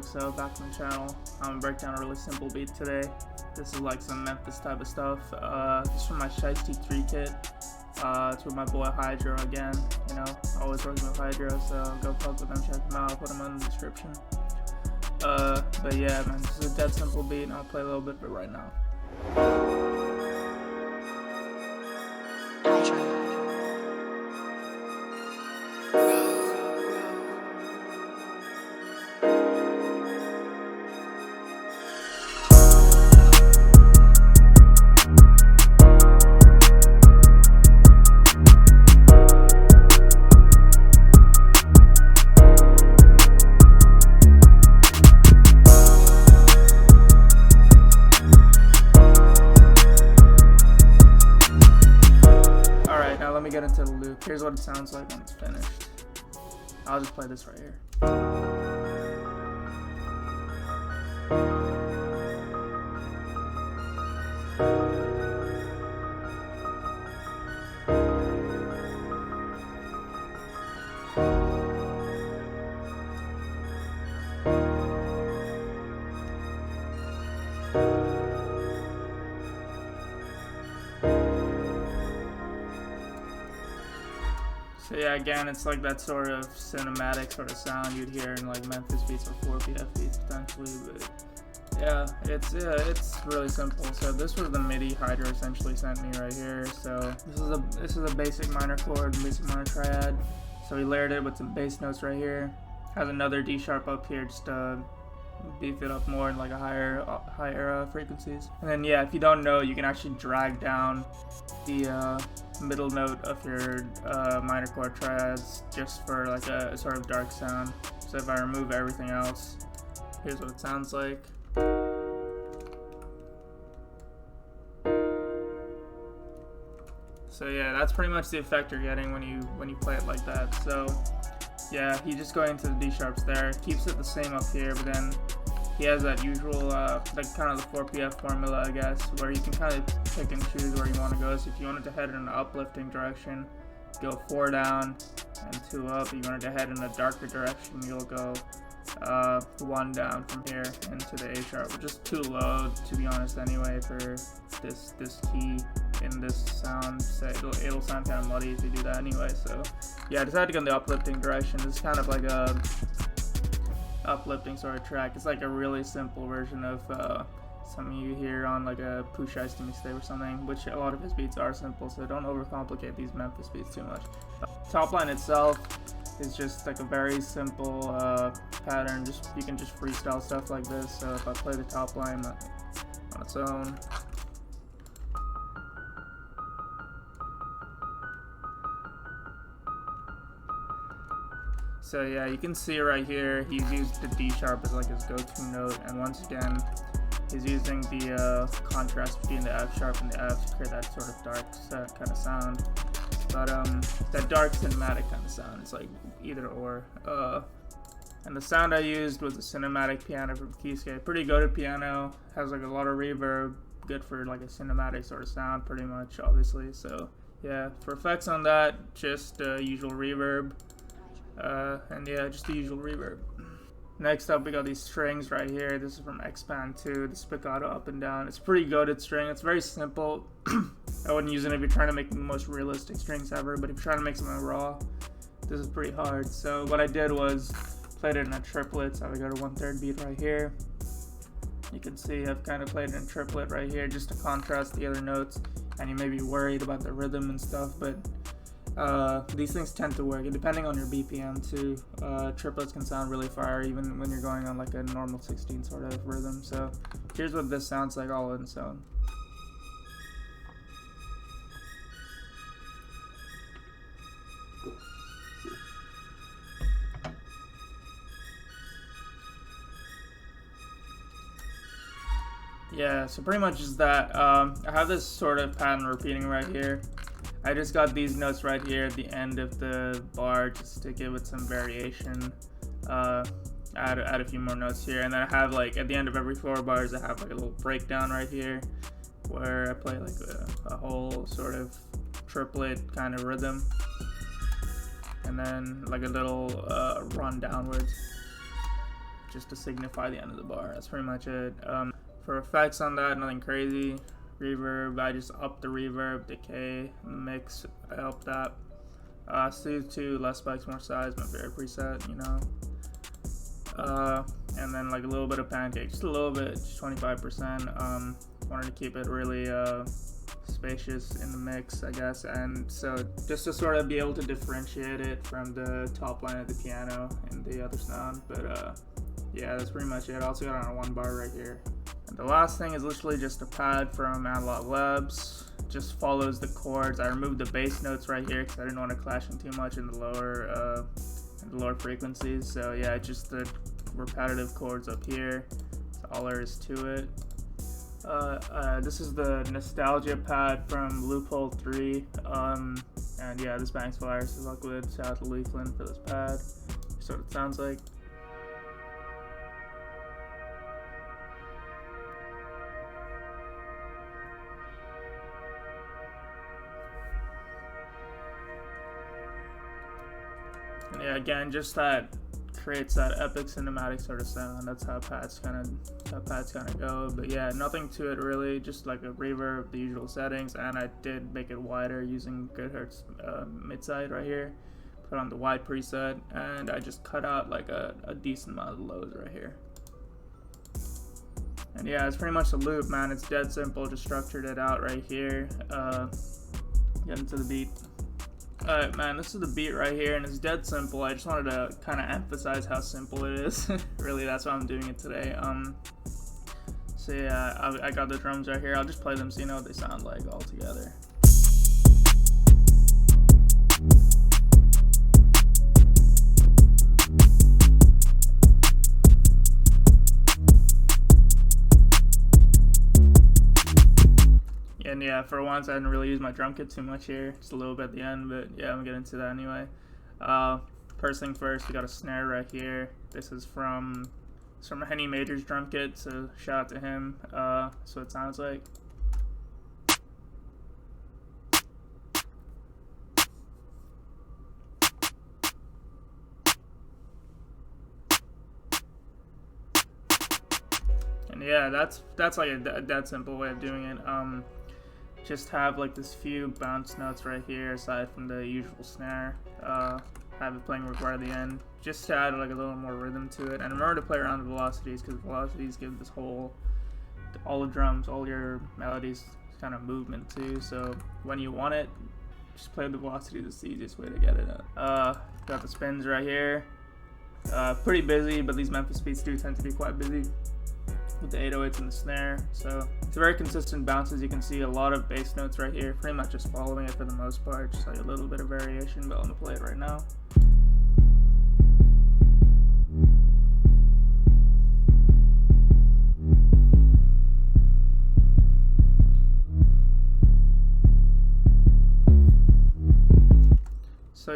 RohXO back on the channel. I'm gonna break down a really simple beat today. This is like some Memphis type of stuff. This is from my Shiesty 3 kit. It's with my boy Hydro again. You know, always working with Hydro, so go fuck with them, check them out. I'll put them in the description. But yeah, man, this is a dead simple beat, and I'll play a little bit of it right now. Let me get into the loop. Here's what it sounds like when it's finished. I'll just play this right here. So yeah, again, it's like that sort of cinematic sort of sound you'd hear in like Memphis beats or 4PF beats potentially, but yeah, it's really simple. So this was the MIDI Hydro essentially sent me right here. So this is a basic minor chord, basic minor triad. So we layered it with some bass notes right here. Has another D sharp up here just to beef it up more in like a higher frequencies. And then yeah, if you don't know, you can actually drag down the middle note of your minor chord triads just for like a sort of dark sound. So if I remove everything else, here's what it sounds like. So yeah, that's pretty much the effect you're getting when you play it like that. So yeah, he just going into the D sharps there, keeps it the same up here, but then he has that usual, like kind of the 4PF formula, I guess, where you can kind of pick and choose where you want to go. So if you wanted to head in an uplifting direction, go 4 down and 2 up. If you wanted to head in a darker direction, you'll go 1 down from here into the A sharp, which is too low, to be honest, anyway, for this key in this sound. So it'll sound kind of muddy if you do that anyway. So yeah, I decided to go in the uplifting direction. This is kind of like a uplifting sort of track. It's like a really simple version of some you hear on like a Shiesty mixtape or something, which a lot of his beats are simple, so don't overcomplicate these Memphis beats too much. Top line itself is just like a very simple pattern. You can just freestyle stuff like this. So if I play the top line on its own, so yeah, you can see right here, he's used the D sharp as like his go-to note, and once again, he's using the contrast between the F sharp and the F to create that sort of dark kind of sound. But that dark cinematic kind of sound, it's like either or. And the sound I used was a cinematic piano from Keyscape. Pretty good piano, has like a lot of reverb, good for like a cinematic sort of sound, pretty much, obviously. So yeah, for effects on that, just usual reverb. And yeah, just the usual reverb. Next up, we got these strings right here. This is from Expand 2, the spiccato up and down. It's a pretty goated string. It's very simple. I wouldn't use it if you're trying to make the most realistic strings ever, but if you're trying to make something raw, this is pretty hard. So what I did was played it in a triplet. So I got a 1/3 beat right here. You can see I've kind of played it in triplet right here just to contrast the other notes, and you may be worried about the rhythm and stuff, but these things tend to work, and depending on your BPM too. Triplets can sound really fire even when you're going on like a normal 16 sort of rhythm. So here's what this sounds like all in its own. Yeah, so pretty much is that. I have this sort of pattern repeating right here. I just got these notes right here at the end of the bar just to give it some variation. Add a few more notes here, and then I have like at the end of every 4 bars I have like a little breakdown right here where I play like a whole sort of triplet kind of rhythm, and then like a little run downwards. just to signify the end of the bar. That's pretty much it. For effects on that, nothing crazy. Reverb, I just upped the reverb, decay, mix, I upped that. Soothe 2, less spikes, more size, my favorite preset, you know. And then like a little bit of pancake, just a little bit, just 25%. Wanted to keep it really spacious in the mix, I guess, and so just to sort of be able to differentiate it from the top line of the piano and the other sound. But yeah, that's pretty much it. I also got it on one bar right here. And the last thing is literally just a pad from Analog Labs. Just follows the chords. I removed the bass notes right here because I didn't want to clash them too much in the lower frequencies. So yeah, just the repetitive chords up here. That's all there is to it. This is the Nostalgia pad from Loophole 3. And yeah, this bangs fire, so luck with it. Shout out to Leafland for this pad. That's what it sounds like. And yeah, again, just that creates that epic cinematic sort of sound. That's how pads kind of go. But yeah, nothing to it really, just like a reverb, the usual settings, and I did make it wider using Goodhertz mid-side right here. Put on the wide preset, and I just cut out like a decent amount of lows right here. And yeah, it's pretty much a loop, man. It's dead simple. Just structured it out right here. Get into the beat. Alright, man, this is the beat right here, and it's dead simple. I just wanted to kind of emphasize how simple it is. Really, that's why I'm doing it today. So yeah, I got the drums right here. I'll just play them so you know what they sound like all together. And yeah, for once I didn't really use my drum kit too much here, just a little bit at the end, but yeah, I'm gonna get into that anyway. First thing first, we got a snare right here. This is from Henny Major's drum kit, so shout out to him. That's what it sounds like. And yeah, that's like a dead simple way of doing it. Just have like this few bounce notes right here aside from the usual snare. Have it playing right at the end, just to add like a little more rhythm to it. And remember to play around the velocities, because velocities give this whole, all the drums, all your melodies kind of movement too. So when you want it, just play the velocity. That's the easiest way to get it. Got the spins right here. Pretty busy, but these Memphis beats do tend to be quite busy with the 808s and the snare, so it's a very consistent bounce. As you can see, a lot of bass notes right here, pretty much just following it for the most part, just like a little bit of variation, but I'm gonna play it right now. So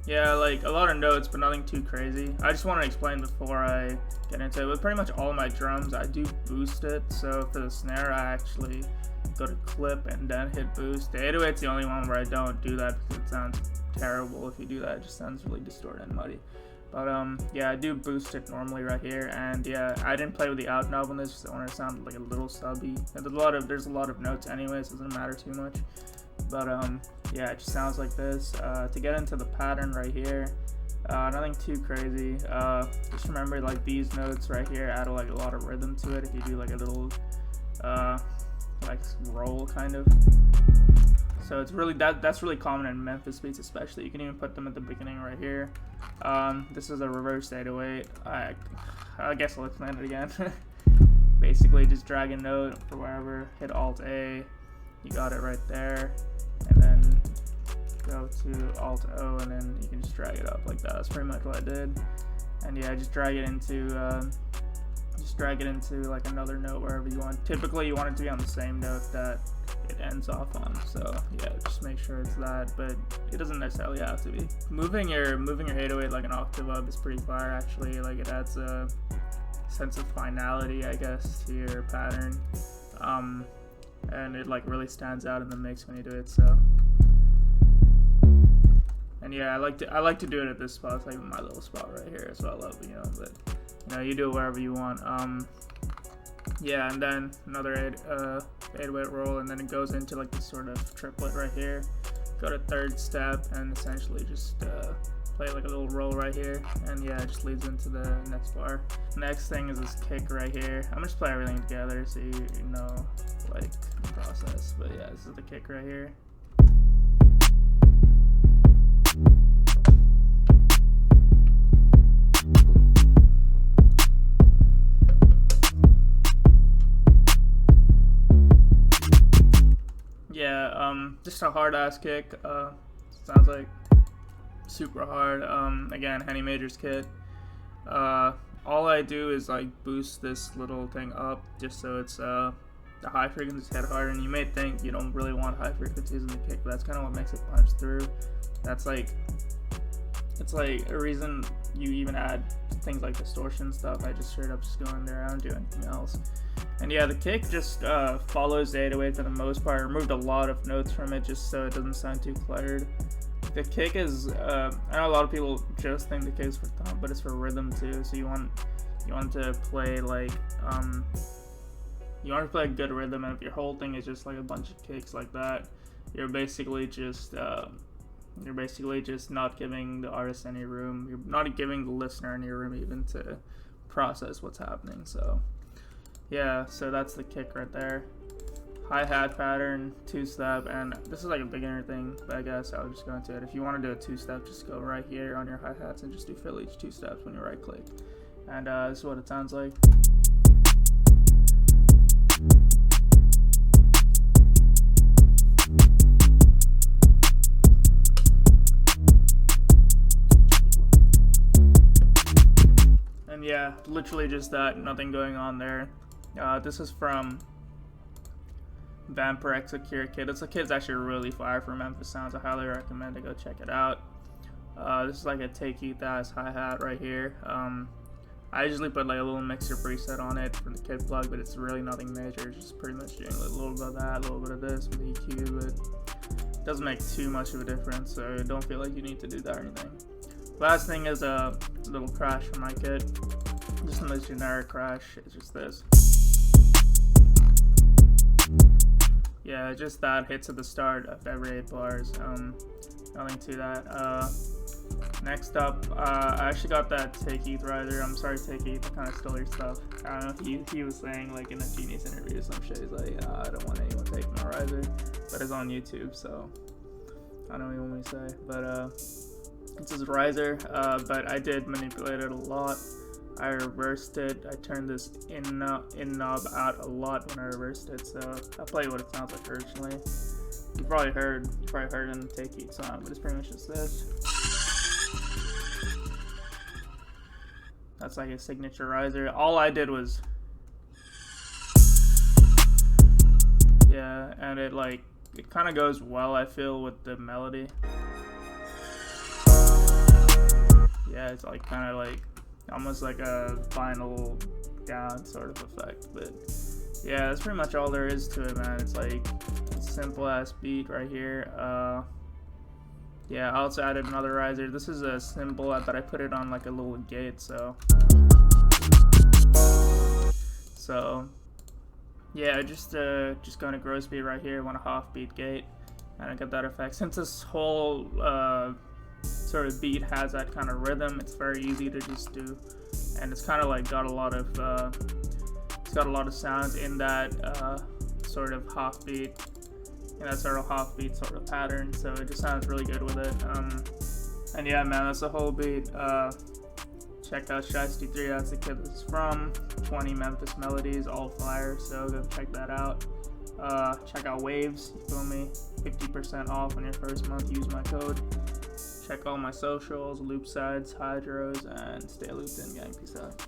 yeah, like a lot of notes, but nothing too crazy. I just want to explain before I get into it. With pretty much all of my drums, I do boost it. So for the snare, I actually go to clip and then hit boost. The 808's the only one where I don't do that because it sounds terrible if you do that. It just sounds really distorted and muddy. But yeah, I do boost it normally right here. And yeah, I didn't play with the out knob on this because I wanted to sound like a little subby. And there's a lot of notes anyways, so it doesn't matter too much. But yeah, it just sounds like this. To get into the pattern right here, nothing too crazy. Just remember, like, these notes right here add like a lot of rhythm to it if you do like a little like roll kind of. So it's really that's really common in Memphis beats, especially. You can even put them at the beginning right here. This is a reverse 808. I guess I'll explain it again. Basically, just drag a note for wherever, hit Alt A, you got it right there, and then go to Alt O, and then you can just drag it up like that. That's pretty much what I did. And yeah, just drag it into like another note wherever you want. Typically you want it to be on the same note that it ends off on, so yeah, just make sure it's that, but it doesn't necessarily have to be. Moving your 808 like an octave up is pretty fire actually. Like, it adds a sense of finality, I guess, to your pattern, and it like really stands out in the mix when you do it. So, and yeah, I like to do it at this spot. It's like my little spot right here, so I love it, you know. But You know, you do it wherever you want. Yeah, and then another 808 roll, and then it goes into like this sort of triplet right here. Go to third step and essentially just play like a little roll right here, and yeah, it just leads into the next bar. Next thing is this kick right here. I'm just play everything together so you know like the process. But yeah, this is the kick right here. Yeah, just a hard ass kick. Sounds like super hard. Again, Henny Majors kit. All I do is like boost this little thing up just so it's the high frequencies hit harder. And you may think you don't really want high frequencies in the kick, but that's kind of what makes it punch through. That's like, it's like a reason you even add things like distortion stuff. I just straight up just go in there. I don't do anything else. And yeah, the kick just follows the 808 for the most part. I removed a lot of notes from it just so it doesn't sound too cluttered. The kick is, I know a lot of people just think the kick is for thump, but it's for rhythm too. So you want to play like, you want to play a good rhythm, and if your whole thing is just like a bunch of kicks like that, you're basically just not giving the artist any room. You're not giving the listener any room even to process what's happening. So yeah, so that's the kick right there. Hi-hat pattern, two-step, and this is like a beginner thing, but I guess I'll just go into it. If you want to do a two-step, just go right here on your hi-hats and just do fill each two steps when you right-click. And this is what it sounds like. And yeah, literally just that, nothing going on there. This is from RohXO kit. This kit's actually really fire for Memphis sounds. I highly recommend to go check it out. This is like a take Heath ass hi-hat right here. I usually put like a little mixer preset on it for the kit plug, but it's really nothing major. It's just pretty much doing a little bit of that, a little bit of this with EQ, but it doesn't make too much of a difference, so don't feel like you need to do that or anything. Last thing is a little crash from my kit. Just the most generic crash. It's just this. Yeah, just that hits at the start of every 8 bars. Nothing to that. Next up, I actually got that Take Heath riser. I'm sorry, Take Heath, I kind of stole your stuff. I don't know, he was saying like in a Genius interview or some shit, he's like, I don't want anyone taking my riser, but it's on YouTube, so I don't even want to say. But it's his riser, but I did manipulate it a lot. I reversed it. I turned this in knob out a lot when I reversed it, so I'll play what it sounds like originally. You probably heard it in the Take Heath song, but it's pretty much just this. That's like a signature riser. All I did was, yeah, and it kind of goes well, I feel, with the melody. Yeah, it's like kind of like almost like a final down sort of effect, but yeah, that's pretty much all there is to it, man. It's like a simple ass beat right here. Yeah, I also added another riser. This is a cymbal that I put it on like a little gate, so yeah, just going to gross beat right here, want a half beat gate, and I got that effect. Since this whole sort of beat has that kind of rhythm, it's very easy to just do, and it's kind of like got a lot of sounds in that sort of half beat, sort of pattern, so it just sounds really good with it. And yeah, man, that's the whole beat. Check out Shiesty 3, that's the kid this is from. 20 Memphis melodies, all fire, so go check that out. Check out Waves, you feel me? 50% off on your first month, use my code. Check all my socials, loop sides, hydros, and stay looped in, gang. Peace out.